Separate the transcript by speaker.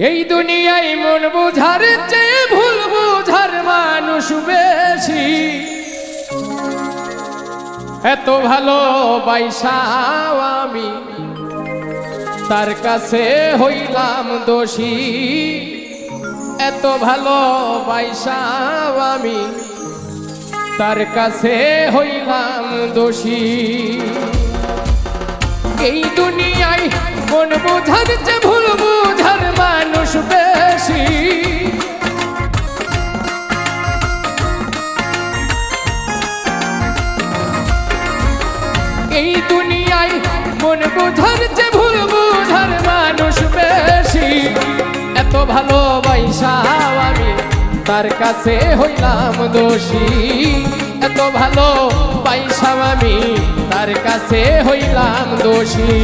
Speaker 1: এই দুনিয়ায় মন বুঝার চেয়ে ভুল বুঝার মানুষ বেশি। এত ভালোবাসাও আমি তার কাছে হইলাম দোষী। এত ভালোবাসাও আমি তার কাছে হইলাম দোষী। এই দুনিয়ায় মন বুঝার চেয়ে ভুল বুঝার মানুষ বেশি। এই দুনিয়ায় মন বুঝার চেয়ে ভুল বুঝার মানুষ বেশি। এত ভালোবাসাও আমি তার কাছে হইলাম দোষী। এত ভালোবাসাও আমি তার কাছে হইলাম দোষী।